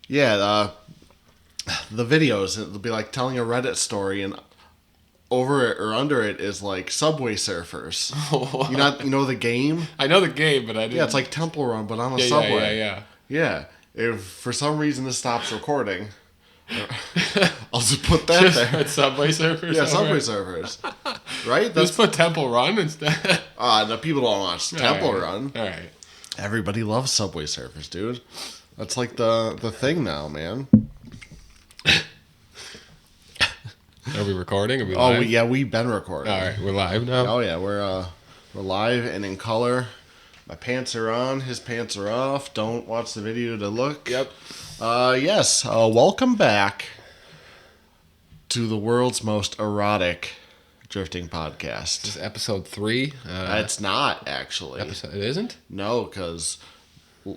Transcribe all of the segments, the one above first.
Yeah, the videos, it'll be like telling a Reddit story, and over it or under it is like Subway Surfers. You know the game? I know the game, but I didn't. Yeah, it's like Temple Run, but on a yeah, subway. yeah. Yeah. If for some reason this stops recording, I'll just put that there. It's Subway Surfers. Yeah, Subway Surfers. Right? Just put Temple Run instead. No, people don't watch Temple Run. All right. Everybody loves Subway Surfers, dude. That's like the thing now, man. Are we recording? Are we live? We've been recording. All right, we're live now. Oh yeah, we're live and in color. My pants are on. His pants are off. Don't watch the video to look. Yep. Yes. Welcome back to the world's most erotic drifting podcast. This is episode 3. It's not actually. It isn't? No, because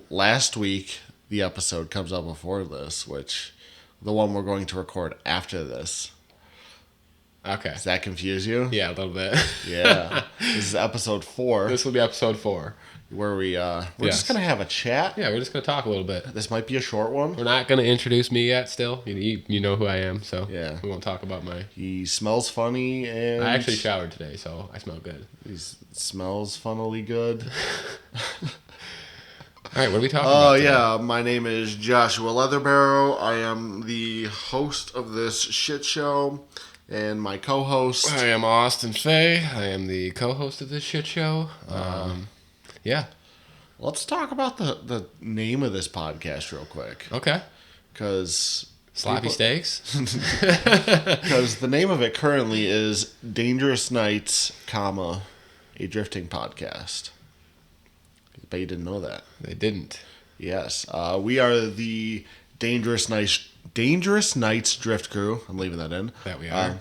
last week the episode comes out before this, which the one we're going to record after this. Okay. Does that confuse you? Yeah, a little bit. Yeah. This is episode 4. This will be episode 4. Where we're just gonna have a chat. Yeah, we're just gonna talk a little bit. This might be a short one. We're not gonna introduce me yet. Still, you know who I am, so yeah, we won't talk about my. He smells funny, and I actually showered today, so I smell good. He smells funnily good. All right, what are we talking about? Oh yeah, my name is Joshua Leatherbarrow. I am the host of this shit show, and my co-host. I am Austin Fay. I am the co-host of this shit show. Yeah. Let's talk about the name of this podcast real quick. Okay. Because... Sloppy Steaks? Because the name of it currently is Dangerous Nights, a drifting podcast. Bet you didn't know that. They didn't. Yes. We are the Dangerous Nights Drift Crew. I'm leaving that in. That we are.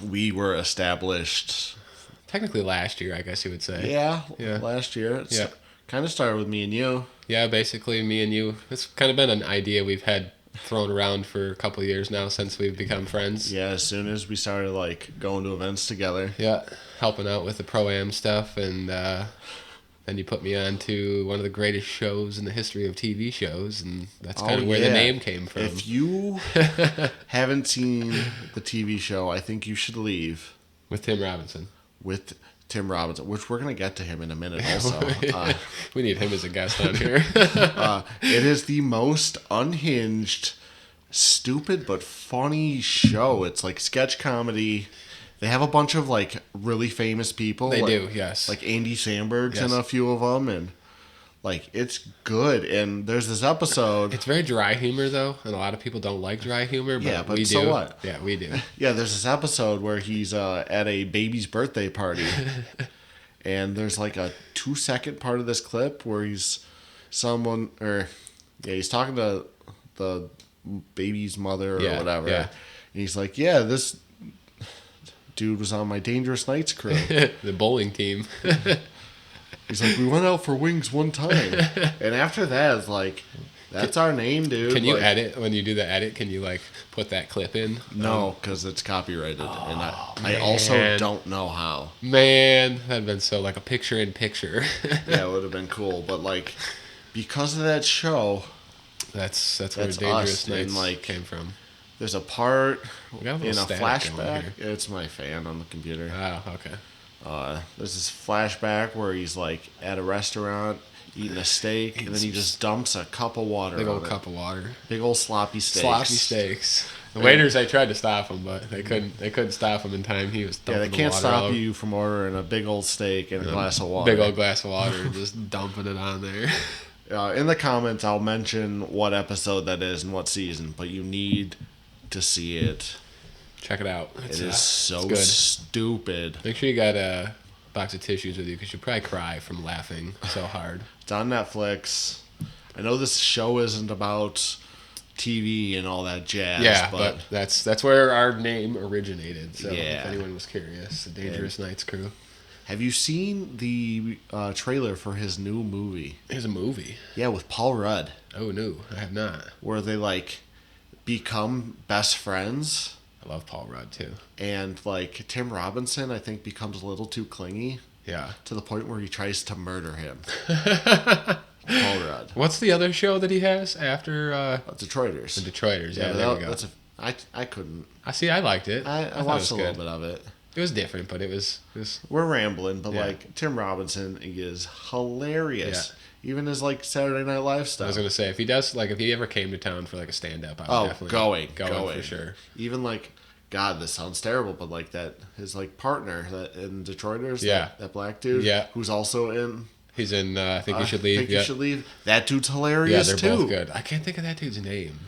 We were established... Technically last year, I guess you would say. Yeah. Last year. It's kind of started with me and you. Yeah, basically me and you. It's kind of been an idea we've had thrown around for a couple of years now since we've become friends. Yeah, as soon as we started going to events together. Yeah, helping out with the Pro-Am stuff, and then you put me on to one of the greatest shows in the history of TV shows, and that's kind of where the name came from. If you haven't seen the TV show, I think you should leave. With Tim Robinson. With Tim Robinson, which we're going to get to him in a minute also. We need him as a guest on here. It is the most unhinged, stupid, but funny show. It's like sketch comedy. They have a bunch of really famous people. They do, yes. Like Andy Samberg's in a few of them, and it's good. And there's this episode. It's very dry humor though, and a lot of people don't like dry humor. But we do. So what? Yeah, we do. Yeah, there's this episode where he's at a baby's birthday party, and there's a 2-second part of this clip where he's talking to the baby's mother or whatever, and he's like, "Yeah, this dude was on my Dangerous Nights crew, the bowling team." He's like, "We went out for wings one time," and after that, it's that's our name, dude. Can you edit when you do the edit? Can you put that clip in? No, because it's copyrighted, and I also don't know how. Man, that'd been so a picture in picture. Yeah, it would have been cool, but because of that show, that's where Dangerous Nights came from. There's a part in a flashback. It's my fan on the computer. Oh, okay. There's this flashback where he's at a restaurant eating a steak, and then he just dumps a cup of water. Big old cup of water. Big old sloppy steaks. Sloppy steaks. The waiters, they tried to stop him, but they couldn't. They couldn't stop him in time. He was dumping they can't the water stop you from ordering a big old steak and a glass of water. Big old glass of water, and just dumping it on there. In the comments, I'll mention what episode that is and what season, but you need to see it. Check it out. It is so stupid. Make sure you got a box of tissues with you because you'll probably cry from laughing so hard. It's on Netflix. I know this show isn't about TV and all that jazz. Yeah, but that's where our name originated. So if anyone was curious, the Dangerous Nights crew. Have you seen the trailer for his new movie? There's a movie. Yeah, with Paul Rudd. Oh no, I have not. Where they become best friends. I love Paul Rudd too. And Tim Robinson, I think, becomes a little too clingy. Yeah. To the point where he tries to murder him. Paul Rudd. What's the other show that he has after Detroiters. The Detroiters? Yeah, but there we go. I couldn't. I liked it. I thought watched it a was little good. bit of it. It was different, but it was We're rambling, but Yeah. like Tim Robinson is hilarious. Even his like Saturday Night Live I stuff. was gonna say if he ever came to town for like a stand up, I would definitely going for sure. Even like, God, this sounds terrible, but like that his like partner that in Detroiters, Yeah. that black dude, Yeah. who's also in He's in I Think You Should Leave. Think yeah. You Should Leave. That dude's Yeah, hilarious they're too. both good. I can't think of that dude's name.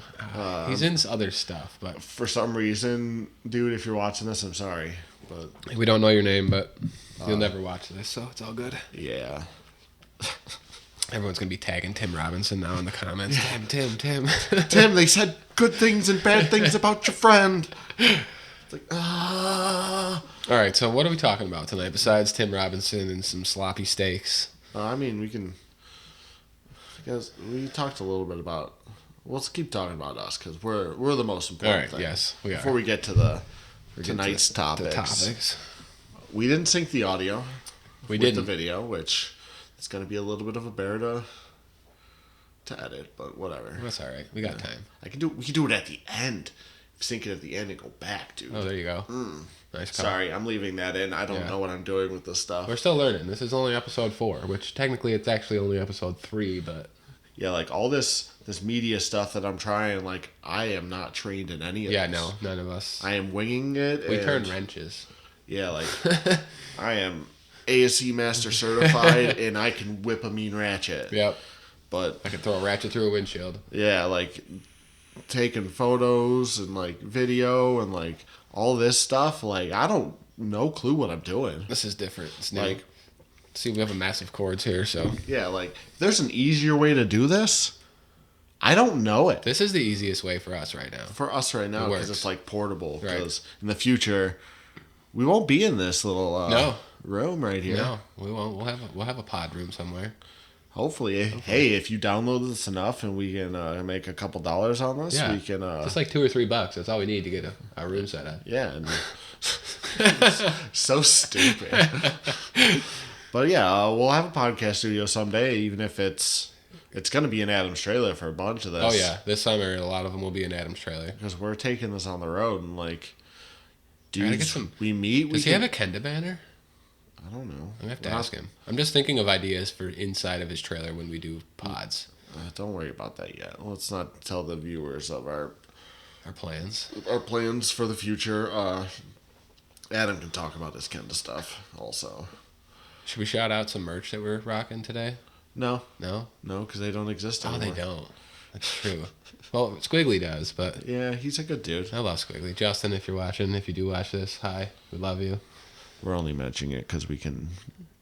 He's in other stuff, but For some reason, dude, if you're watching this, I'm sorry, but we don't know your name, but you'll never watch this, so it's all good. yeah. Everyone's gonna be tagging Tim Robinson now in the comments. Tim. Tim, they said good things and bad things about your friend. It's like, All right, so what are we talking about tonight besides Tim Robinson and some sloppy steaks? I mean, we can. Because we talked a little bit about. Let's keep talking about us because we're the most important All right, thing. yes, we are. Before we get to tonight's topics. The topics. We didn't sync the audio. We with didn't. the video, which it's going to be a little bit of a bear to edit, but whatever. That's all right. We got time. We can do it at the end. Sync it at the end and go back, dude. Oh, there you go. Nice call. Sorry, I'm leaving that in. I don't Yeah. know what I'm doing with this stuff. We're still learning. This is only episode 4, which technically it's actually only episode 3, but Yeah, like all this media stuff that I'm trying, like I am not trained in any of yeah, this. no, none of us. I am winging it. We and, turn wrenches. Yeah, like I am ASE Master certified and I can whip a mean ratchet. Yep. But I could throw a ratchet through a windshield. yeah, like taking photos and like video and like all this stuff, like I don't no clue what I'm doing. This is different. It's new. Like See, we have a massive cords here, so yeah, like if there's an easier way to do this, I don't know it. this is the easiest way for us right now. For us right now It because works. it's like portable. Right. Because in the future, we won't be in this little No. room right here. No, we won't. We'll have a pod room somewhere. Hopefully, hey, if you download this enough and we can make a couple dollars on this, Yeah. we can. Just like $2 or $3. That's all we need to get a room set up. Yeah. And so stupid. But yeah, we'll have a podcast studio someday, even if it's going to be in Adam's trailer for a bunch of this. Oh yeah, this summer a lot of them will be in Adam's trailer. Because we're taking this on the road and like, Gotta get dudes, some- we meet. Does he have a Kenda banner? I don't know. I have to ask him. I'm just thinking of ideas for inside of his trailer when we do pods. Don't worry about that yet. Let's not tell the viewers of our Our plans. for the future. Adam can talk about this kind of stuff also. Should we shout out some merch that we're rocking today? No, No? because they don't exist Oh, anymore. they don't. That's true. Well, Squiggly does, but Yeah, he's a good dude. I love Squiggly. Justin, if you're watching, if you do watch this, hi. We love you. We're only mentioning it because we can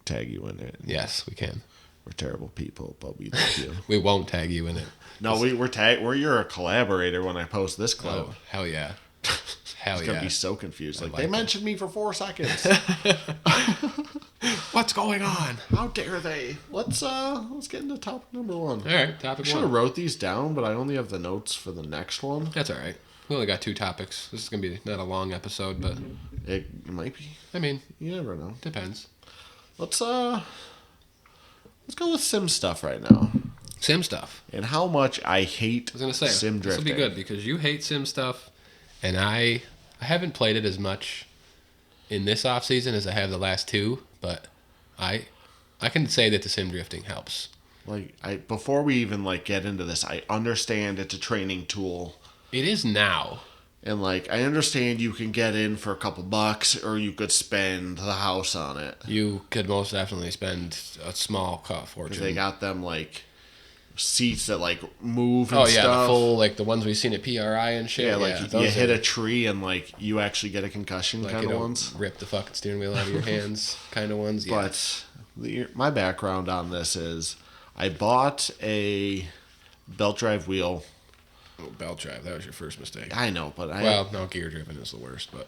tag you in it. Yes, we can. We're terrible people, but we love you. We won't tag you in it. No, you're a collaborator when I post this clip. Oh, hell yeah. Hell It's gonna yeah. be so confused. Like like they it. mentioned me for 4 seconds. What's going on? How dare they? Let's get into topic number 1. All right, topic Should have 1. wrote these down, but I only have the notes for the next one. That's all right. We only got 2 topics. This is going to be not a long episode, but It might be. I mean, You never know. depends. Let's go with sim stuff right now. Sim stuff. And how much I hate I was gonna say sim this will drifting. be good because you hate sim stuff, and I haven't played it as much in this off season as I have the last 2. But I can say that the sim drifting helps. Like before we even like get into this, I understand it's a training tool, It is now. and like I understand you can get in for a couple bucks, or you could spend the house on it. You could most definitely spend a small fortune. They got them like seats that like move and oh yeah, stuff. the full like the ones we've seen at PRI and shit. Yeah, like you those hit are- a tree and like you actually get a concussion like kind you of don't ones. rip the fucking steering wheel out of your hands kind of ones. Yeah. But my background on this is I bought a belt drive wheel. Oh, belt drive. That was your first mistake. I know, but Well, no, gear driven is the worst, but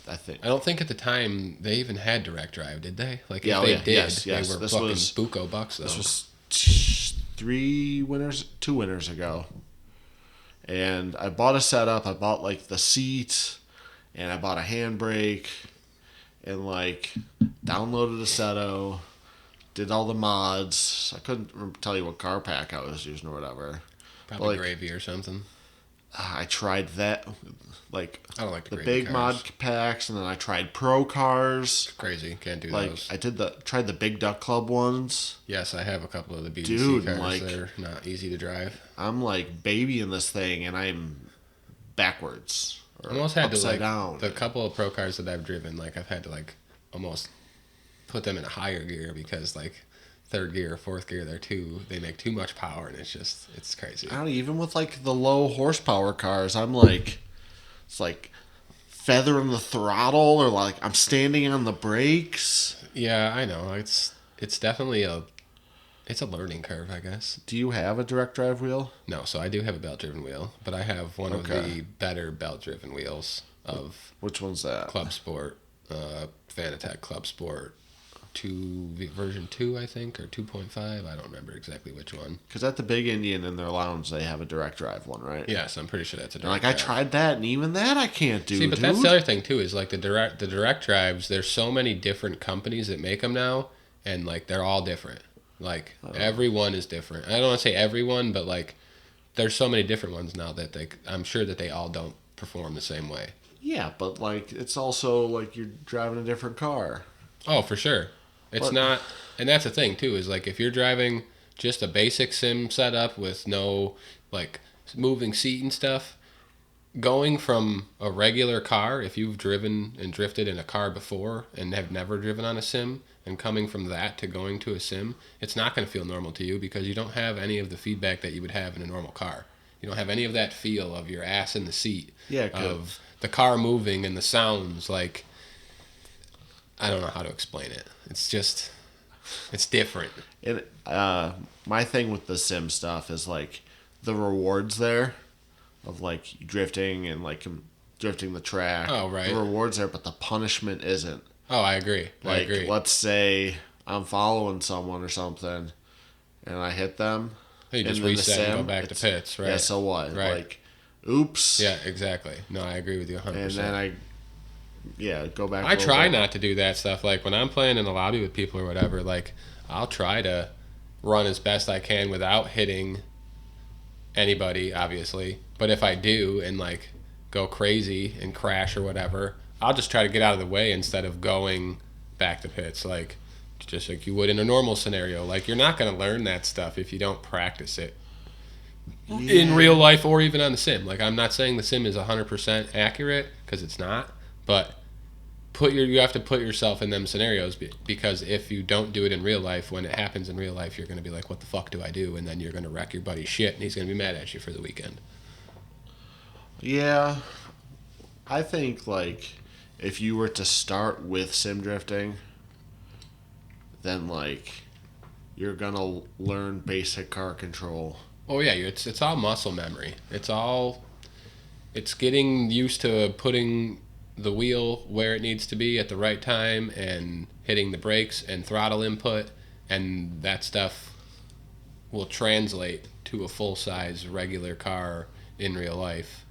I think I don't think at the time they even had direct drive, did they? Like Yeah, if oh, they yeah. did, Yes, they were this fucking was- buco bucks though. this was 2 winters ago, and I bought a setup. I bought like the seat, and I bought a handbrake, and like downloaded a Seto, did all the mods. I couldn't tell you what car pack I was using or whatever. Probably Like, Gravy or something. I tried that, like I don't like the the Gravy big cars. mod packs, and then I tried pro cars. Crazy. Can't do Like those. I tried the Big Duck Club ones. Yes, I have a couple of the BDC Dude, cars. like- They're not easy to drive. I'm like babying this thing, and I'm backwards or I almost had to upside like down. the couple of pro cars that I've driven. Like I've had to like almost put them in a higher gear because like third gear, fourth gear, they make too much power, and it's crazy. I don't even with like the low horsepower cars. I'm like, it's like feathering the throttle, or like I'm standing on the brakes. Yeah, I know. It's definitely it's a learning curve, I guess. Do you have a direct drive wheel? No, so I do have a belt driven wheel, but I have one of Okay. the better belt driven wheels of Which one's that? Club Sport, Fanatec Club Sport, version 2, I think, or 2.5. I don't remember exactly which one. Because at the Big Indian in their lounge, they have a direct drive one, right? Yes, I'm pretty sure that's a And direct like I drive. tried that, and even that I can't do. See, but dude. that's the other thing too. Is like the direct drives. There's so many different companies that make them now, and like they're all different. Like everyone is different. I don't want to say everyone, but like there's so many different ones now that I'm sure that they all don't perform the same way. Yeah, but like it's also like you're driving a different car. Oh, for sure. It's But- not, and that's the thing too. Is like if you're driving just a basic sim setup with no like moving seat and stuff, going from a regular car, if you've driven and drifted in a car before and have never driven on a sim, and coming from that to going to a sim, it's not going to feel normal to you because you don't have any of the feedback that you would have in a normal car. You don't have any of that feel of your ass in the seat, Yeah, 'cause- of the car moving and the sounds. Like, I don't know how to explain it. It's just, it's different. And my thing with the sim stuff is like the rewards there of like drifting and like drifting the track. Oh, right. The rewards there, but the punishment isn't. Oh, I agree. I Like agree. let's say I'm following someone or something, and I hit them. You just and then the reset and go sim, back to it's- pits, right? Yeah. So what? Right. Like, oops. Yeah, exactly. No, I agree with you 100%. And then go back. I a little try bit. not to do that stuff. Like when I'm playing in the lobby with people or whatever, like I'll try to run as best I can without hitting anybody, obviously. But if I do and like go crazy and crash or whatever, I'll just try to get out of the way instead of going back to pits, like just like you would in a normal scenario. Like you're not going to learn that stuff if you don't practice it in real life or even on the sim. Like I'm not saying the sim is 100% accurate because it's not, but you have to put yourself in them scenarios because if you don't do it in real life, when it happens in real life, you're going to be like, what the fuck do I do? And then you're going to wreck your buddy's shit and he's going to be mad at you for the weekend. Yeah, I think like if you were to start with sim drifting, then like you're gonna learn basic car control. Oh yeah, it's all muscle memory. It's getting used to putting the wheel where it needs to be at the right time and hitting the brakes and throttle input, and that stuff will translate to a full-size regular car in real life.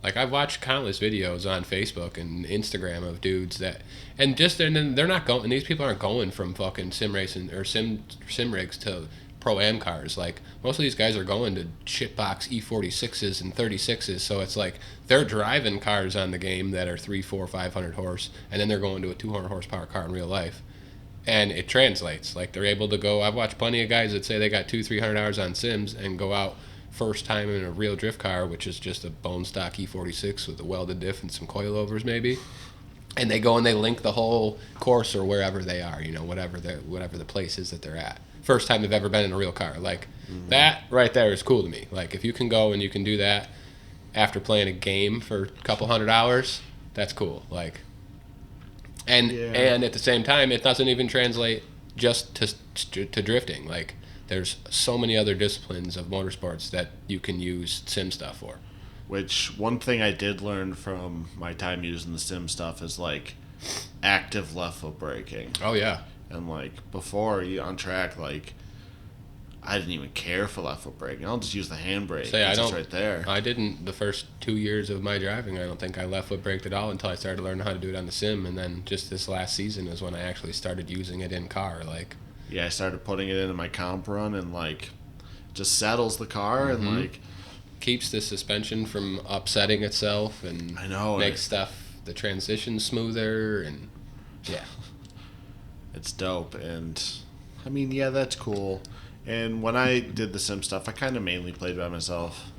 Like I've watched countless videos on Facebook and Instagram of dudes that, and they're not going. And these people aren't going from fucking sim racing or sim rigs to pro-am cars. Like most of these guys are going to shitbox E46s and 36s. So it's like they're driving cars on the game that are 300, 400, 500 horse, and then they're going to a 200 horsepower car in real life. And it translates. Like they're able to go. I've watched plenty of guys that say they got 200-300 hours on sims and go out first time in a real drift car, which is just a bone stock E46 with a welded diff and some coilovers maybe, and they go and they link the whole course or wherever they are, whatever the place is that they're at. First time they've ever been in a real car. Like that right there is cool to me. Like if you can go and you can do that after playing a game for a couple hundred hours, that's cool. Like, and at the same time, it doesn't even translate just to drifting. Like there's so many other disciplines of motorsports that you can use sim stuff for. Which one thing I did learn from my time using the sim stuff is like active left foot braking. Oh yeah. And like before you on track, like I didn't even care for left foot braking. I'll just use the handbrake. Say, I It's just don't- right there. I didn't the first 2 years of my driving. I don't think I left foot braked at all until I started learning how to do it on the sim. And then just this last season is when I actually started using it in car. Like Yeah, I started putting it into my comp run and like just settles the car and like Keeps the suspension from upsetting itself and I know makes the transition smoother and yeah. it's dope. And I mean, yeah, that's cool. And when I did the sim stuff, I kind of mainly played by myself.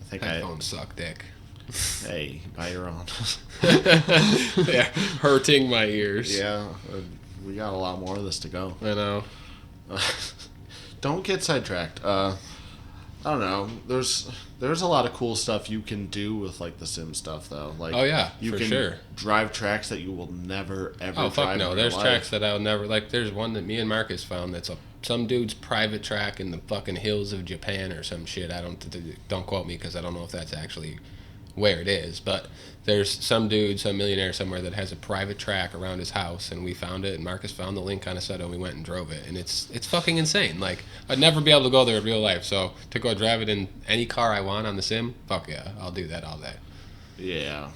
I think Headphones suck dick. Hey, buy your own. They're hurting my ears. Yeah, we got a lot more of this to go. I know. Don't get sidetracked. I don't know. There's a lot of cool stuff you can do with like the sim stuff though. Like Oh yeah, you for can sure. drive tracks that you will never ever Oh drive fuck no! in There's your tracks life. that I'll never like. There's one that me and Marcus found that's some dude's private track in the fucking hills of Japan or some shit. I don't quote me because I don't know if that's actually where it is, but there's some dude, some millionaire somewhere that has a private track around his house, and we found it. And Marcus found the link on Assetto, and we went and drove it, and it's fucking insane. Like I'd never be able to go there in real life, so to go drive it in any car I want on the sim, fuck yeah, I'll do that all day. Yeah.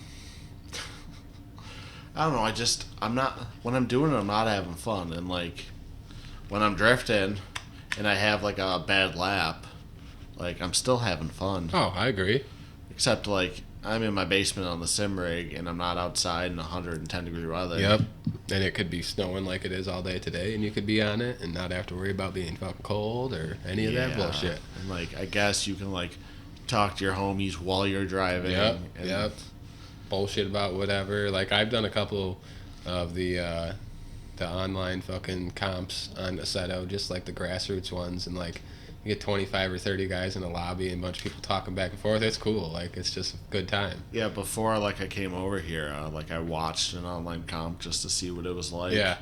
I don't know. I'm not when I'm doing it. I'm not having fun, and like when I'm drifting, and I have like a bad lap, like I'm still having fun. Oh, I agree. Except like I'm in my basement on the sim rig and I'm not outside in 110-degree weather. Yep. And it could be snowing like it is all day today, and you could be on it and not have to worry about being fucking cold or any of that bullshit. And like I guess you can like talk to your homies while you're driving. Yep. Bullshit about whatever. Like I've done a couple of the online fucking comps on Assetto, just like the grassroots ones, and like you get 25 or 30 guys in a lobby and a bunch of people talking back and forth. It's cool. Like it's just a good time. Yeah, before like I came over here, like I watched an online comp just to see what it was like. Yeah.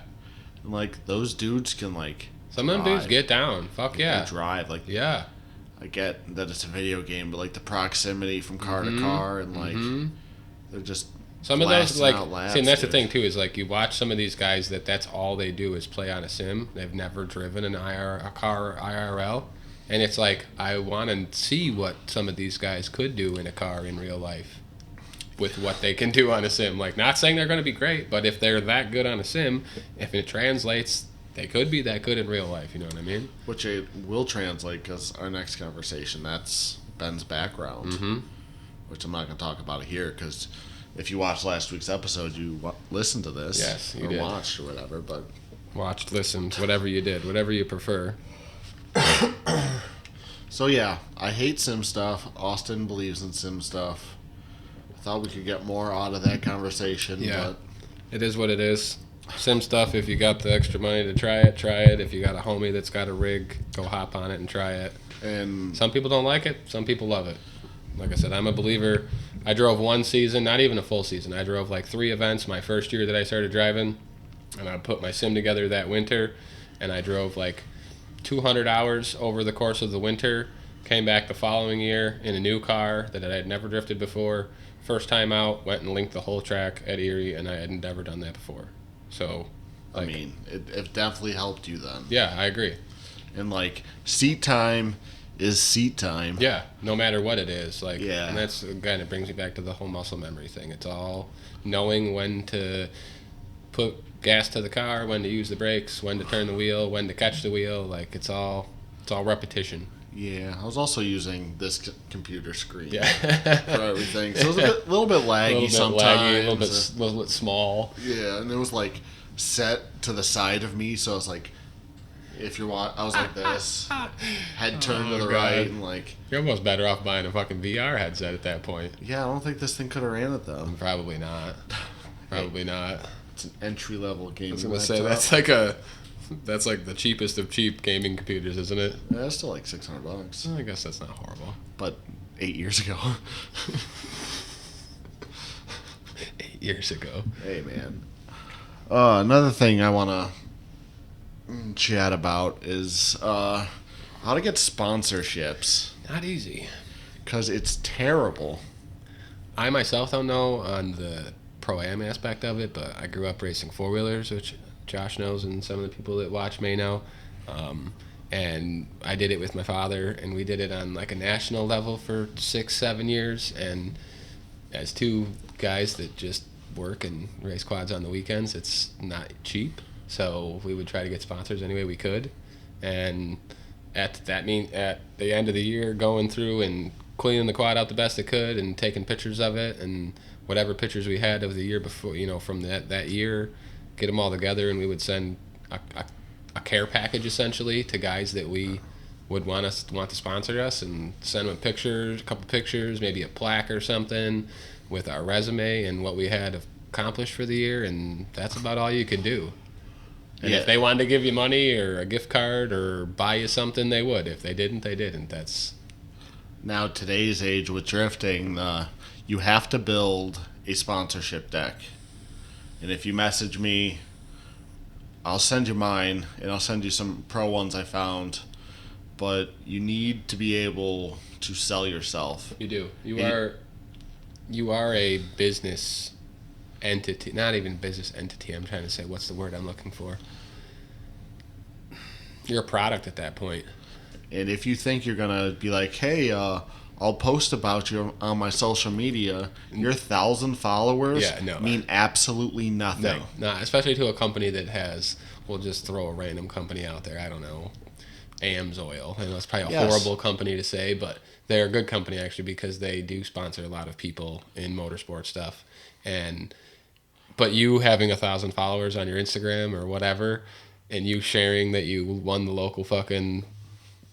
And like those dudes can like Some of them dudes get down. Fuck yeah. They drive like Yeah. I get that it's a video game, but like the proximity from car to car and like they're just some of those like see, and that's the dude. thing too is like you watch some of these guys that's all they do is play on a sim. They've never driven a car IRL, and it's like I want to see what some of these guys could do in a car in real life with what they can do on a sim. Like not saying they're going to be great, but if they're that good on a sim, if it translates, they could be that good in real life. You know what I mean? Which it will translate because our next conversation, that's Ben's background, which I'm not going to talk about it here because if you watched last week's episode, you listened to this. Yes, you or did. watched or whatever. But Watched, listened, whatever you did, whatever you prefer. so yeah, I hate sim stuff. Austin believes in sim stuff. I thought we could get more out of that conversation. Yeah. But It is what it is. Sim stuff, if you got the extra money to try it, try it. If you got a homie that's got a rig, go hop on it and try it. and Some people don't like it, some people love it. Like I said, I'm a believer. I drove one season, not even a full season. I drove like 3 events my first year that I started driving, and I put my sim together that winter, and I drove like 200 hours over the course of the winter. Came back the following year in a new car that I had never drifted before. First time out, went and linked the whole track at Erie, and I had never done that before. So, I mean, it definitely helped you then. yeah, I agree. And like seat time is seat time. Yeah, no matter what it is. Like, Yeah. and that's, again, it brings me back to the whole muscle memory thing. It's all knowing when to put gas to the car, when to use the brakes, when to turn the wheel, when to catch the wheel. Like, it's all repetition. Yeah, I was also using this computer screen Yeah. for everything, so it was a little bit laggy a little bit sometimes. laggy, a little bit small. Yeah, and it was like set to the side of me, so I was like, if you're I was like this, head turned to the God. right, and like, You're almost better off buying a fucking VR headset at that point. yeah, I don't think this thing could have ran it though. Probably not. Probably not. It's an entry level game. I was gonna say that's like the cheapest of cheap gaming computers, isn't it? Yeah, it's still like $600, I guess that's not horrible. but 8 years ago. 8 years ago. Hey man. Another thing I want to chat about is how to get sponsorships, Not easy. because it's terrible. I myself don't know on the pro-am aspect of it, but I grew up racing four-wheelers, which Josh knows and some of the people that watch may know. And I did it with my father, and we did it on like a national level for 6-7 years. And as 2 guys that just work and race quads on the weekends, it's not cheap. So we would try to get sponsors any way we could. And at the end of the year, going through and cleaning the quad out the best it could and taking pictures of it and whatever pictures we had of the year before, from that year, get them all together, and we would send a care package essentially to guys that we would want to sponsor us, and send them a couple pictures, maybe a plaque or something with our resume and what we had accomplished for the year, and that's about all you could do. And if they wanted to give you money or a gift card or buy you something, they would. If they didn't, they didn't. That's Now, today's age with drifting, you have to build a sponsorship deck. And if you message me, I'll send you mine, and I'll send you some pro ones I found. But you need to be able to sell yourself. You do. You are a business entity. Not even business entity. I'm trying to say, what's the word I'm looking for? You're a product at that point. And if you think you're going to be like, hey, I'll post about you on my social media, your 1,000 followers mean absolutely nothing. No, especially to a company that we'll just throw a random company out there. I don't know, AMSOIL. And that's probably a horrible company to say, but they're a good company actually, because they do sponsor a lot of people in motorsport stuff. But you having 1,000 followers on your Instagram or whatever, and you sharing that you won the local fucking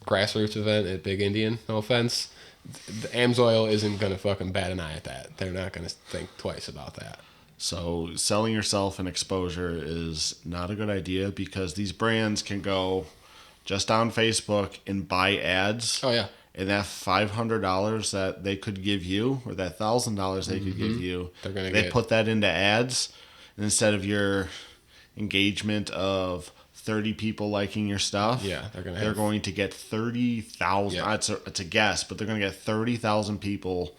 grassroots event at Big Indian, no offense, the AMSOIL isn't going to fucking bat an eye at that. They're not going to think twice about that. So selling yourself and exposure is not a good idea, because these brands can go just on Facebook and buy ads. Oh, yeah. And that $500 that they could give you, or that $1,000 they could give you, they put that into ads. And instead of your engagement of 30 people liking your stuff, they're going to get 30,000. Yeah. It's a guess, but they're going to get 30,000 people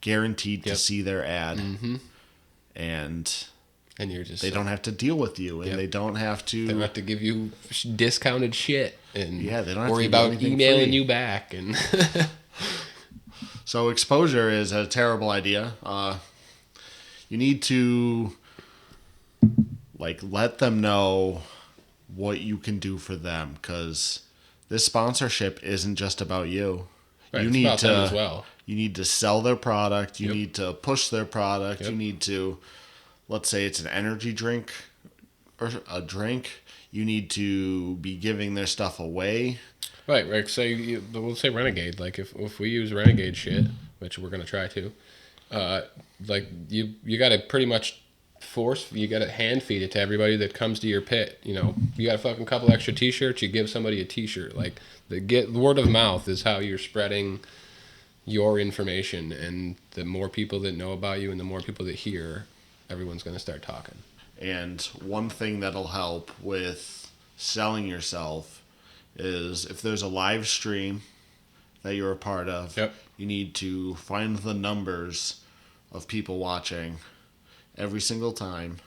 guaranteed to see their ad. Mm-hmm. And they don't have to deal with you, and they don't have to. They don't have to give you discounted shit, and they don't have worry to about emailing you back. And so exposure is a terrible idea. You need to let them know what you can do for them, because this sponsorship isn't just about you. Right, you need about them as well. You need to sell their product. You need to push their product. You need to, let's say it's an energy drink or a drink. You need to be giving their stuff away. Right. We'll say Renegade. Like if we use Renegade shit, which we're gonna try to, you got to pretty much you got to hand feed it to everybody that comes to your pit. You got a fucking couple extra T-shirts. You give somebody a T-shirt. Like the word of mouth is how you're spreading your information, and the more people that know about you and the more people that hear, everyone's going to start talking. And one thing that'll help with selling yourself is if there's a live stream that you're a part of, you need to find the numbers of people watching every single time.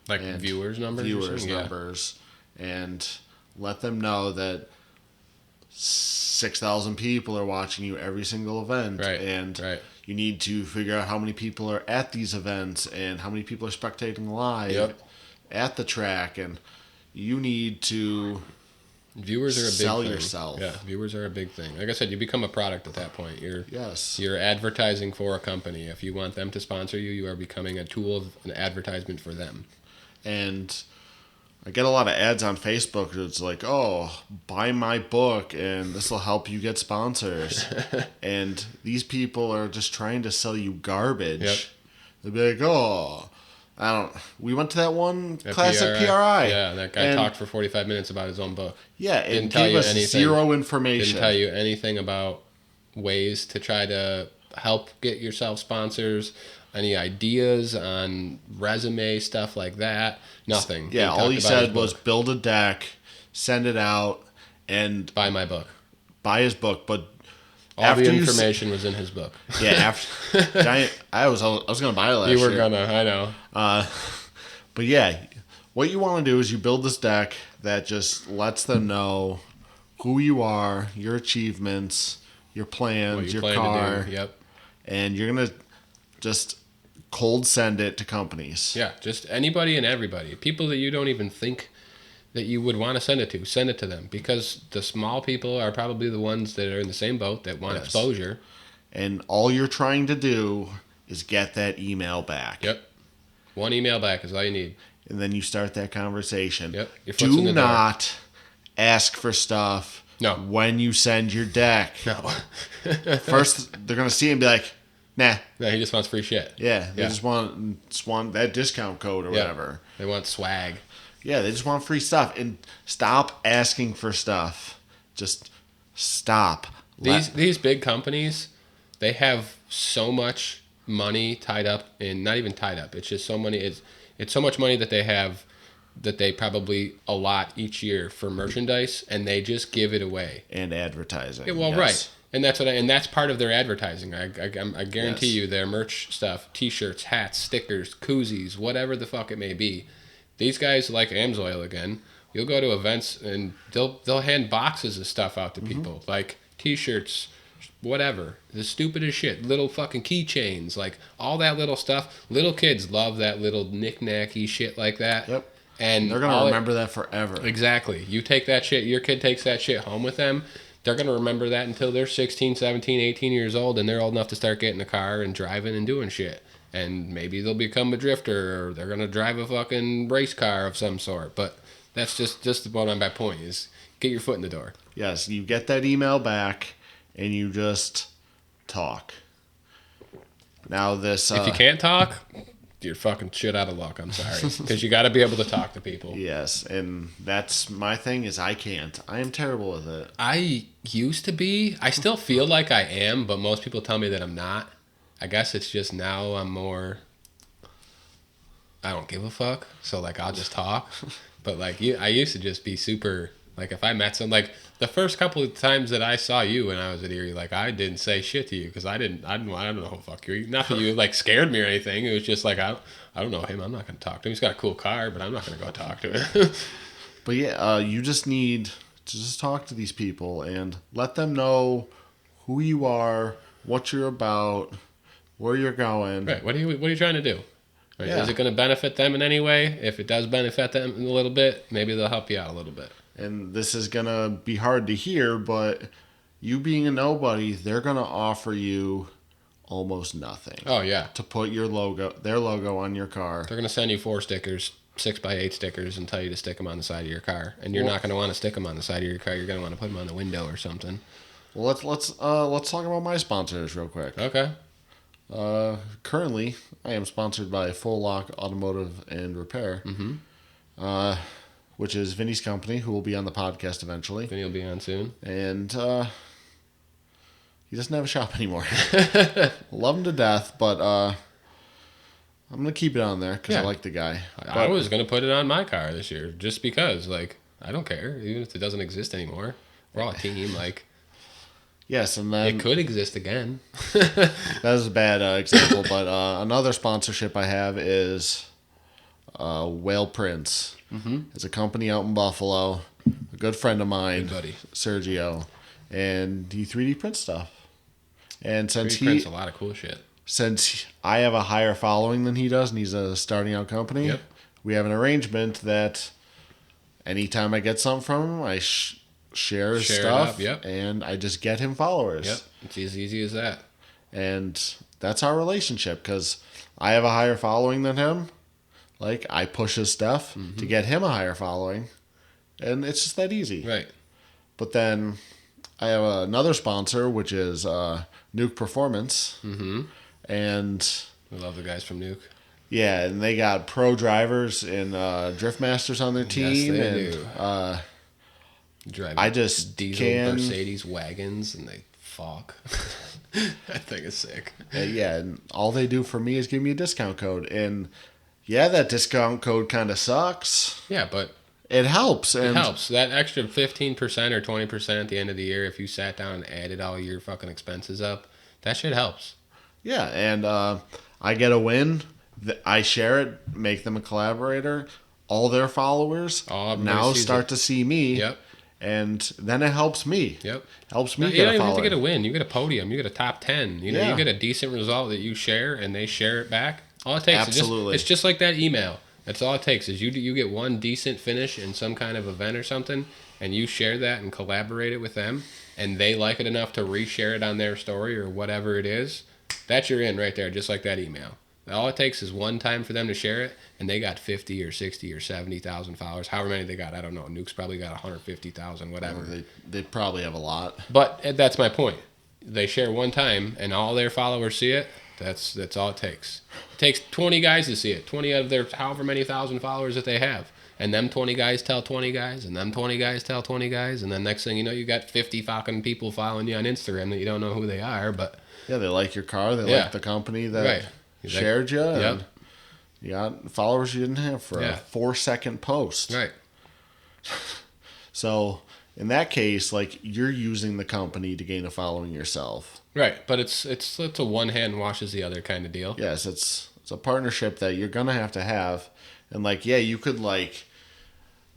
Like viewers numbers. And let them know that 6,000 people are watching you every single event. Right. You need to figure out how many people are at these events and how many people are spectating live at the track. And you need to viewers are a big sell thing. yourself. Yeah, viewers are a big thing. Like I said, you become a product at that point. You're advertising for a company. If you want them to sponsor you, you are becoming a tool of an advertisement for them. And I get a lot of ads on Facebook. It's like, buy my book and this will help you get sponsors. And these people are just trying to sell you garbage. They'll be like, we went to that one class at PRI. Yeah, that guy talked for 45 minutes about his own book. Yeah, it gave us zero information. Didn't tell you anything about ways to try to help get yourself sponsors, any ideas on resume, stuff like that. Nothing. Yeah, all he said was build a deck, send it out, and buy my book. Buy his book, but all the information was in his book. Yeah, I was gonna buy it last year. You were gonna, I know. But yeah, what you want to do is you build this deck that just lets them know who you are, your achievements, your plans, your car. Yep. And you're gonna just cold send it to companies. Yeah, just anybody and everybody. People that you don't even think that you would want to send it to them, because the small people are probably the ones that are in the same boat that want exposure. And all you're trying to do is get that email back. Yep. One email back is all you need. And then you start that conversation. Yep. Your foot's in Do the door. not ask for stuff No. when you send your deck. No. First, they're going to see it and be like, nah. No, he just wants free shit. Yeah, they just want that discount code or whatever. They want swag. Yeah, they just want free stuff. And stop asking for stuff. Just stop. These big companies, they have so much money tied up in, not even tied up. It's just so many. It's so much money that they have that they probably allot each year for merchandise, and they just give it away. And advertising. Yeah, well, yes. right. And that's part of their advertising. I guarantee Yes. you their merch stuff, T-shirts, hats, stickers, koozies, whatever the fuck it may be. These guys, like Amsoil again, you'll go to events and they'll hand boxes of stuff out to people, like T-shirts, whatever, the stupidest shit, little fucking keychains, like all that little stuff. Little kids love that little knick-knacky shit like that. Yep. And They're going to remember that forever. Exactly. You take that shit, your kid takes that shit home with them, they're going to remember that until they're 16, 17, 18 years old, and they're old enough to start getting a car and driving and doing shit. And maybe they'll become a drifter, or they're going to drive a fucking race car of some sort. But that's just what my point is. Get your foot in the door. Yes, you get that email back, and you just talk. Now this... If you can't talk, you're fucking shit out of luck. I'm sorry. Because you got to be able to talk to people. Yes, and that's my thing is I can't. I am terrible with it. I used to be. I still feel like I am, but most people tell me that I'm not. I guess it's just now I'm more... I don't give a fuck. So, like, I'll just talk. But, like, I used to just be super... Like, if I met some... Like, the first couple of times that I saw you when I was at Erie, like, I didn't say shit to you because I don't know who the fuck you are. Not that you, like, scared me or anything. It was just like, I don't know him. I'm not going to talk to him. He's got a cool car, but I'm not going to go talk to him. But, yeah, you just need to just talk to these people and let them know who you are, what you're about, where you're going. Right. What are you trying to do? Right. Yeah. Is it going to benefit them in any way? If it does benefit them a little bit, maybe they'll help you out a little bit. And this is going to be hard to hear, but you being a nobody, they're going to offer you almost nothing Oh, yeah. to put their logo on your car. They're going to send you 4 stickers, 6x8 stickers, and tell you to stick them on the side of your car. And you're not going to want to stick them on the side of your car. You're going to want to put them on the window or something. Well, let's talk about my sponsors real quick. Okay. Currently, I am sponsored by Full Lock Automotive and Repair, which is Vinny's company, who will be on the podcast eventually. Vinny will be on soon. And he doesn't have a shop anymore. Love him to death, but I'm going to keep it on there because I Yeah. like the guy. I was going to put it on my car this year just because, like, I don't care. Even if it doesn't exist anymore. We're all a team. Like, Yes, and then it could exist again. that is a bad example, but another sponsorship I have is Whale Prince. It's a company out in Buffalo. A good friend of mine, Good buddy. Sergio, and he 3D prints stuff. And since He prints a lot of cool shit. since I have a higher following than he does, and he's a starting out company, Yep. we have an arrangement that anytime I get something from him, I share his Share it stuff, up, yep. and I just get him followers. Yep. It's as easy as that. And that's our relationship because I have a higher following than him. Like, I push his stuff to get him a higher following. And it's just that easy. Right. But then I have another sponsor, which is Nuke Performance. And We love the guys from Nuke. yeah, and they got pro drivers and Drift Masters on their team. they and do. Driving I just diesel can- Mercedes wagons and they fuck. That thing is sick. yeah, and all they do for me is give me a discount code. And yeah, that discount code kind of sucks. Yeah, but It helps. And it helps. That extra 15% or 20% at the end of the year, if you sat down and added all your fucking expenses up, that shit helps. Yeah, and I get a win. I share it, make them a collaborator. All their followers Oh, everybody now sees start it. to see me. Yep. And then it helps me. Yep. Helps No, me you get don't a even have to following. get a win. You get a podium. You get a top 10. You know, Yeah. you get a decent result that you share and they share it back. All it takes Absolutely. it's just like that email. That's all it takes is you get one decent finish in some kind of event or something, and you share that and collaborate it with them, and they like it enough to reshare it on their story or whatever it is. That's your in right there, just like that email. All it takes is one time for them to share it, and they got 50 or 60 or 70,000 followers. However many they got, I don't know. Nuke's probably got 150,000, whatever. They probably have a lot. But that's my point. They share one time, and all their followers see it. That's all it takes. It takes 20 guys to see it. 20 of their however many thousand followers that they have. And them 20 guys tell 20 guys, and them 20 guys tell 20 guys, and then next thing you know, you got 50 fucking people following you on Instagram that you don't know who they are, but... Yeah, they like your car. They like the company that shared you. Yep. And you got followers you didn't have for a 4-second post. Right. So in that case, like, you're using the company to gain a following yourself. Right, but it's a one hand washes the other kind of deal. Yes, it's a partnership that you're gonna have to have, and like, yeah, you could like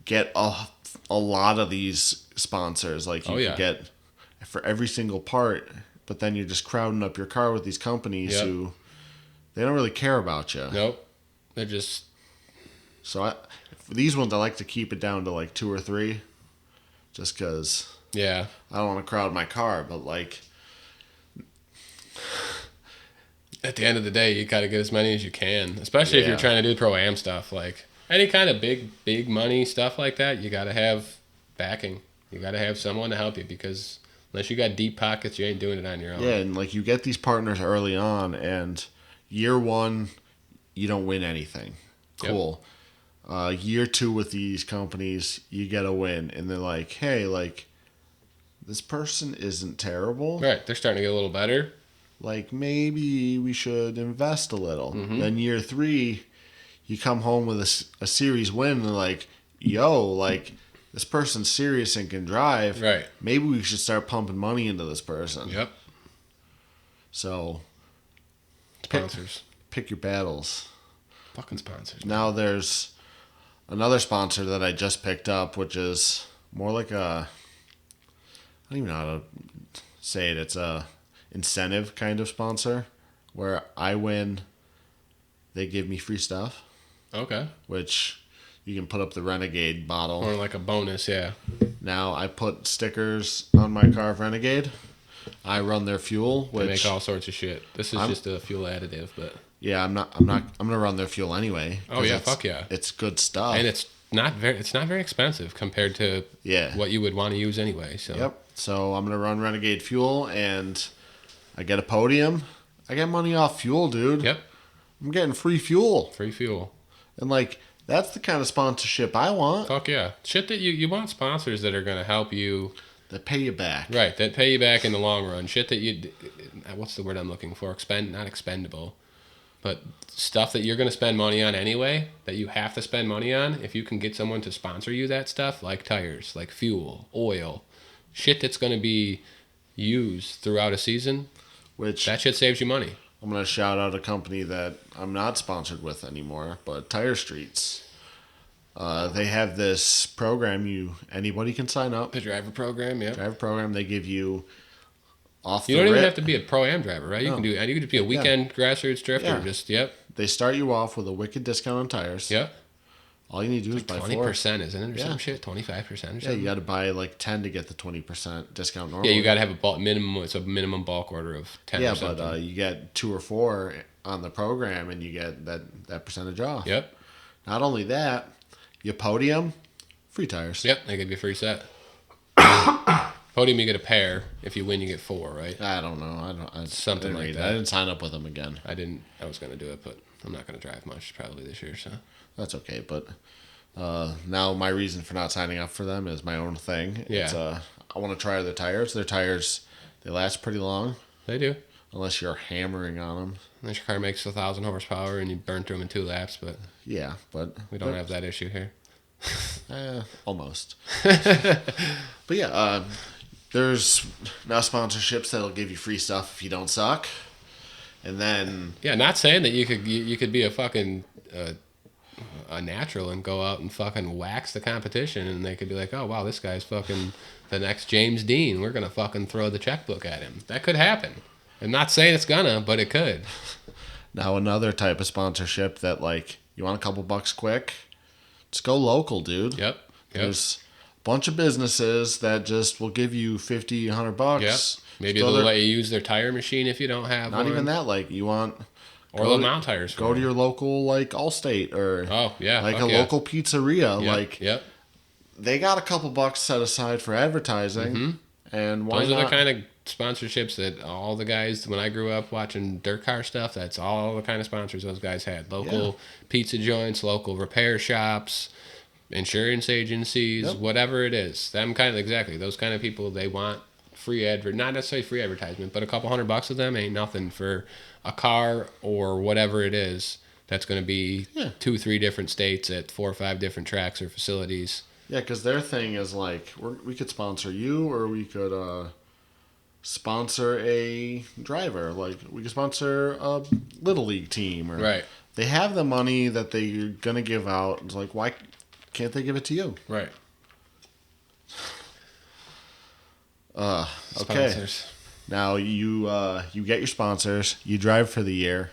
get a lot of these sponsors. Like, you could get for every single part, but then you're just crowding up your car with these companies who they don't really care about you. Nope, they're just. So for these ones, I like to keep it down to like 2 or 3, just because. Yeah. I don't want to crowd my car, but like. At the end of the day, you got to get as many as you can, especially if you're trying to do Pro-Am stuff. Like, any kind of big money stuff like that, you got to have backing. You got to have someone to help you, because unless you got deep pockets, you ain't doing it on your own. Yeah, and like, you get these partners early on, and year 1, you don't win anything. Cool. Yep. Year 2 with these companies, you get a win, and they're like, hey, like, this person isn't terrible. Right, they're starting to get a little better. Like, maybe we should invest a little. Mm-hmm. Then year 3, you come home with a series win, and they're like, yo, like, this person's serious and can drive. Right. Maybe we should start pumping money into this person. Yep. So, sponsors. Pick your battles. Fucking sponsors. Now there's another sponsor that I just picked up, which is more like a, I don't even know how to say it. It's a incentive kind of sponsor where I win, they give me free stuff. Okay. Which you can put up the Renegade bottle. Or like a bonus, yeah. Now I put stickers on my car of Renegade. I run their fuel, which they make all sorts of shit. This is just a fuel additive, but yeah, I'm gonna run their fuel anyway. Oh yeah, fuck yeah. It's good stuff. And it's not very expensive compared to what you would want to use anyway. So yep. So I'm gonna run Renegade fuel, and I get a podium. I get money off fuel, dude. Yep. I'm getting free fuel. Free fuel. And like, that's the kind of sponsorship I want. Fuck yeah. Shit that you want sponsors that are gonna help you. That pay you back. Right, that pay you back in the long run. Shit that you, what's the word I'm looking for? Not expendable, but stuff that you're going to spend money on anyway, that you have to spend money on. If you can get someone to sponsor you that stuff, like tires, like fuel, oil, shit that's going to be used throughout a season, that shit saves you money. I'm going to shout out a company that I'm not sponsored with anymore, but Tire Streets. They have this program. Anybody can sign up. The driver program, yeah. Driver program. They give you off. You don't even have to be a Pro-Am driver, right? You can do. You could just be a weekend grassroots drifter. Just They start you off with a wicked discount on tires. Yep. All you need to do is buy 20%, isn't it, or some shit? 25% or something. Yeah, you got to buy like 10 to get the 20% discount. Normally. Yeah, you got to have a bulk minimum. It's a minimum bulk order of 10. Yeah, but you get 2 or 4 on the program, and you get that percentage off. Yep. Not only that. Your podium, free tires. Yep, they give you a free set. Podium, you get a pair. If you win, you get 4, right? I don't know. Something like that. I didn't sign up with them again. I was going to do it, but I'm not going to drive much probably this year, so. That's okay, but now my reason for not signing up for them is my own thing. Yeah. It's, I want to try their tires. Their tires, they last pretty long. They do. Unless you're hammering on them. Unless your car makes 1,000 horsepower and you burn through them in 2 laps, but... Yeah, but... We don't have that issue here. Almost. But yeah, there's now sponsorships that'll give you free stuff if you don't suck. And then... Yeah, not saying that you could be a fucking... a natural and go out and fucking wax the competition, and they could be like, oh, wow, this guy's fucking the next James Dean. We're going to fucking throw the checkbook at him. That could happen. I'm not saying it's gonna, but it could. Now another type of sponsorship that like you want a couple bucks quick, just go local, dude. Yep. There's a bunch of businesses that just will give you 50, 100 bucks. Yep. Maybe Just they'll go let you use their tire machine if you don't have Not one. even that. Like you want, Or they'll mount tires for go to you. your local like Allstate or like a fuck yeah. local pizzeria. Yep. Like Yep. they got a couple bucks set aside for advertising, and why Those not? are the kind of sponsorships that all the guys, when I grew up watching dirt car stuff, that's all the kind of sponsors those guys had. Local pizza joints, local repair shops, insurance agencies, whatever it is. Those kind of people, they want not necessarily free advertisement, but a couple $100 of them ain't nothing for a car or whatever it is that's going to be 2-3 different states at 4 or 5 different tracks or facilities. Yeah, because their thing is like we could sponsor you, or we could sponsor a driver. Like we could sponsor a little league team, or Right. They have the money that they're gonna give out. It's like, why can't they give it to you? Right. Okay. Sponsors. Now you get your sponsors. You drive for the year.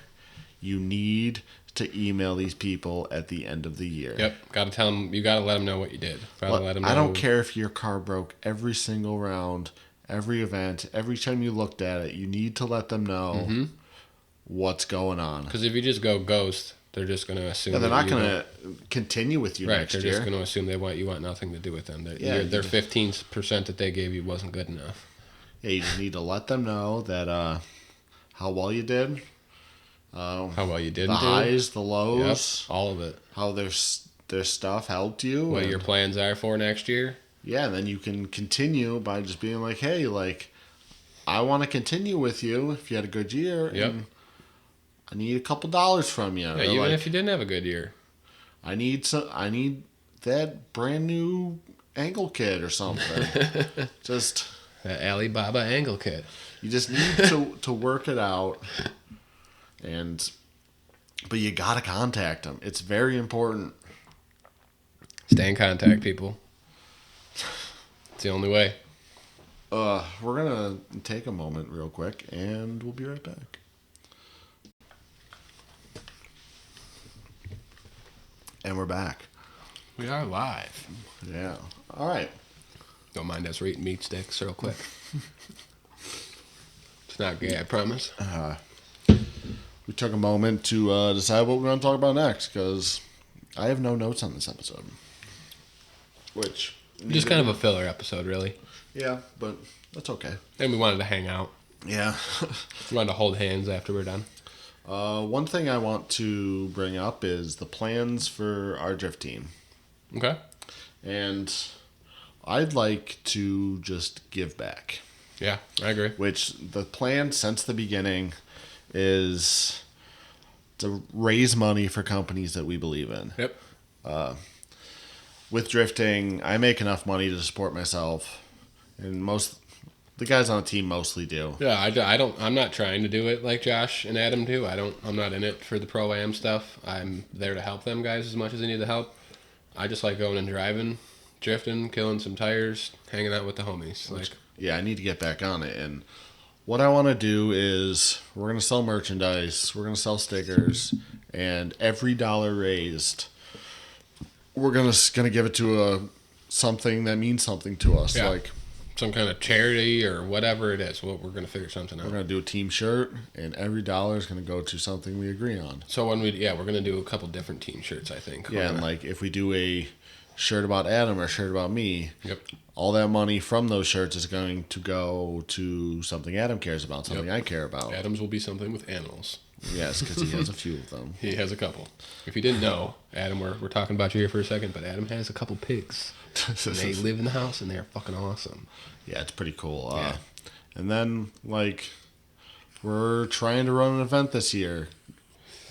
You need to email these people at the end of the year. Yep. Got to tell them. You got to let them know what you did. Let them know. I don't care if your car broke every single round, every event, every time you looked at it. You need to let them know what's going on. Because if you just go ghost, they're just going to assume. Yeah, they're not going to continue with you next year. year. They're just going to assume you want nothing to do with them. Yeah, their 15% that they gave you wasn't good enough. Yeah, you just need to let them know that how well you did. How well you did. The highs, the lows. Yep, all of it. How their stuff helped you. What your plans are for next year. Yeah, and then you can continue by just being like, hey, like, I want to continue with you if you had a good year. Yep. And I need a couple dollars from you. Yeah, even if you didn't have a good year. I need that brand new angle kit or something. Just that Alibaba angle kit. You just need to work it out, but you gotta contact them. It's very important. Stay in contact, people. It's the only way. We're gonna take a moment real quick, and we'll be right back. And we're back. We are live. Yeah. All right. Don't mind us eating meat sticks real quick. It's not gay, I promise. We took a moment to decide what we're going to talk about next, because I have no notes on this episode. Just kind of a filler episode, really. Yeah, but that's okay. And we wanted to hang out. Yeah. We wanted to hold hands after we're done. One thing I want to bring up is the plans for our drift team. Okay. And I'd like to just give back. Yeah, I agree. Which the plan since the beginning is to raise money for companies that we believe in. Yep. With drifting, I make enough money to support myself, and the guys on the team mostly do. Yeah, I'm not trying to do it like Josh and Adam do. I'm not in it for the pro-am stuff. I'm there to help them guys as much as they need the help. I just like going and driving, drifting, killing some tires, hanging out with the homies. Yeah, I need to get back on it. And what I want to do is we're going to sell merchandise, we're going to sell stickers, and every dollar raised, we're going to give it to something that means something to us. Yeah. Like some kind of charity or whatever it is. We're going to figure something out. we're going to do a team shirt, and every dollar is going to go to something we agree on. So we're going to do a couple different team shirts, I think. Yeah, and like if we do a shirt about Adam or a shirt about me, yep, all that money from those shirts is going to go to something Adam cares about, something I care about. Adam's will be something with animals. Yes, because he has a few of them. He has a couple. If you didn't know, Adam, we're talking about you here for a second, but Adam has a couple pigs. And they live in the house, and they're fucking awesome. Yeah, it's pretty cool. Yeah. And then, we're trying to run an event this year.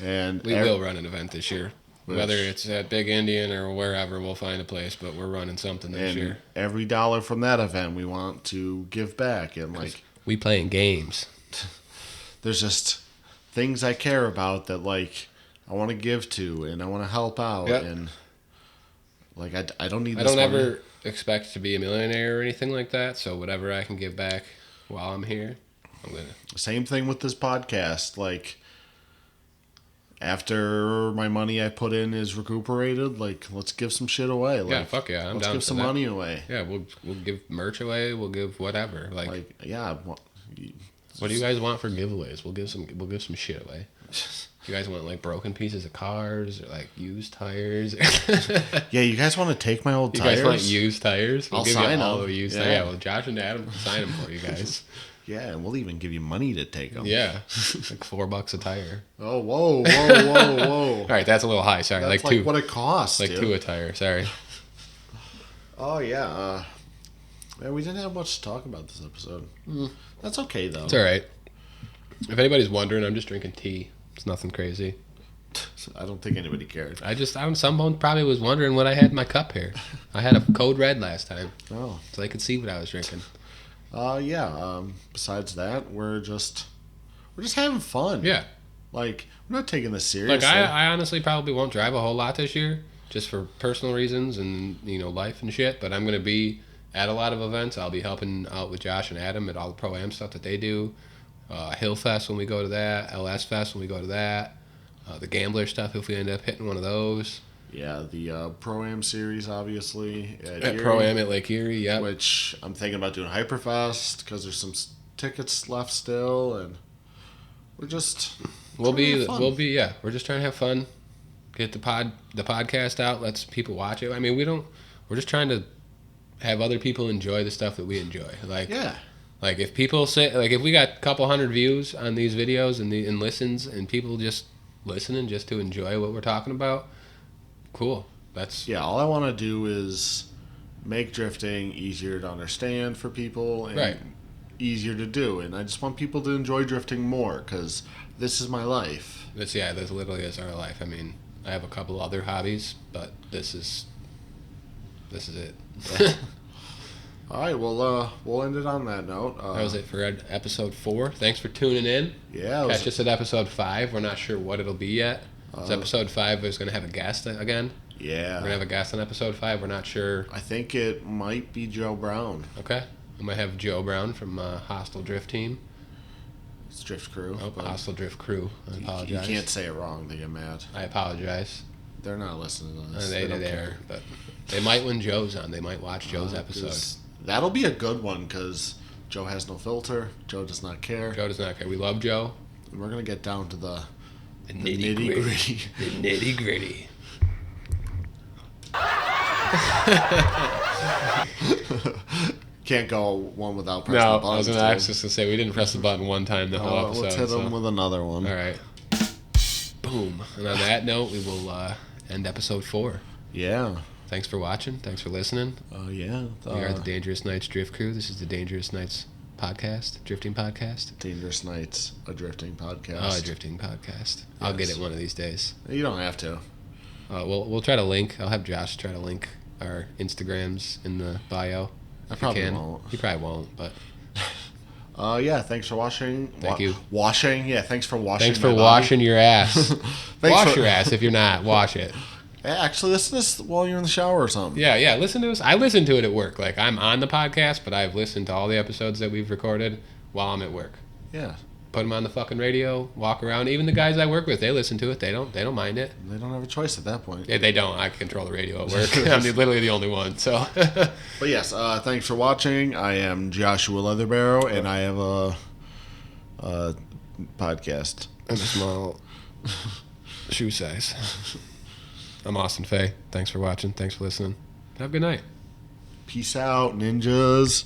And we will run an event this year. Whether it's at Big Indian or wherever, we'll find a place, but we're running something this year. Every dollar from that event, we want to give back. And, we playing games. There's just things I care about that, I want to give to and I want to help out. Yep. And, I don't need this I don't money. ever expect to be a millionaire or anything like that, so whatever I can give back while I'm here, I'm going to. Same thing with this podcast. after my money I put in is recuperated, like, let's give some shit away. Like, Yeah, fuck yeah, I'm let's down give for some that. money away. Yeah, we'll give merch away. We'll give whatever. Like Yeah. what do you guys want for giveaways? We'll give some shit away. You guys want like broken pieces of cars or like used tires? Yeah, you guys want to take my old You tires? guys want used tires? We'll I'll give sign you all them. the used Yeah. tires. Yeah, well, Josh and Adam will sign them for you guys. Yeah, and we'll even give you money to take them. Yeah, like $4 a tire. Oh, whoa, whoa, whoa, whoa. All right, that's a little high. Sorry, That's like like two, what it costs, like dude. two a tire. Sorry. Oh, yeah. Man, we didn't have much to talk about this episode. That's okay, though. It's all right. If anybody's wondering, I'm just drinking tea. It's nothing crazy. I don't think anybody cared. Someone probably was wondering what I had in my cup here. I had a Code Red last time, Oh. so they could see what I was drinking. Yeah. Besides that, we're just having fun. Yeah. Like, we're not taking this seriously. Like, I honestly probably won't drive a whole lot this year, just for personal reasons and, life and shit, but I'm going to be at a lot of events. I'll be helping out with Josh and Adam at all the Pro-Am stuff that they do. Hill Fest when we go to that. LS Fest when we go to that. The Gambler stuff if we end up hitting one of those. Yeah, the Pro-Am series, obviously. At Erie, Pro-Am at Lake Erie, yep. Which I'm thinking about doing Hyperfest because there's some tickets left still, and we're just... We're just trying to have fun. Get the podcast out, let people watch it. I mean, we're just trying to have other people enjoy the stuff that we enjoy. Like, Yeah. Like if people say, like if we got a couple hundred views on these videos and listens, and people just listening just to enjoy what we're talking about, cool. That's Yeah, all I want to do is make drifting easier to understand for people and Right. easier to do. And I just want people to enjoy drifting more because this is my life. this literally is our life. I mean, I have a couple other hobbies, but this is it. All right, well, we'll end it on that note. That was it for episode 4. Thanks for tuning in. Yeah. Catch us at episode 5. We're not sure what it'll be yet. It's episode 5 is going to have a guest again. Yeah. We're going to have a guest on episode 5. We're not sure. I think it might be Joe Brown. Okay. We might have Joe Brown from Hostile Drift Team. It's Drift Crew. Oh, but Hostile Drift Crew. I you apologize. can't say it wrong. They get mad. I apologize. They're not listening to this. They don't there, care. but they might when Joe's on. They might watch Joe's episode. 'Cause that'll be a good one because Joe has no filter. Joe does not care. Joe does not care. We love Joe. And we're going to get down to the Nitty nitty-gritty. The nitty gritty. Can't go one without pressing No, the button. I was just gonna say we didn't press the button one time the whole episode. Let's hit them so- with another one. All right. Boom. And on that note, we will end episode 4. Yeah. Thanks for watching. Thanks for listening. Yeah. We are the Dangerous Nights Drift Crew. This is the Dangerous Nights podcast, drifting podcast. Dangerous Nights, a drifting podcast. Oh, a drifting podcast. I'll get Yes. it one of these days. You don't have to. We'll try to link. I'll have Josh try to link our Instagrams in the bio. I if probably he can. won't. He probably won't, but Yeah, thanks for watching. Thank you. Washing? Yeah, thanks for washing. thanks for my body. washing your ass. Wash for- your ass if you're not. Wash it. Hey, actually, listen to this while you're in the shower or something. Yeah. Listen to us. I listen to it at work. Like I'm on the podcast, but I've listened to all the episodes that we've recorded while I'm at work. Yeah. Put them on the fucking radio. Walk around. Even the guys I work with, they listen to it. They don't mind it. They don't have a choice at that point. Yeah, they don't. I control the radio at work. I'm literally the only one. So. But yes, thanks for watching. I am Joshua Leatherbarrow, and I have a podcast. I'm a small shoe size. I'm Austin Fay. Thanks for watching. Thanks for listening. Have a good night. Peace out, ninjas.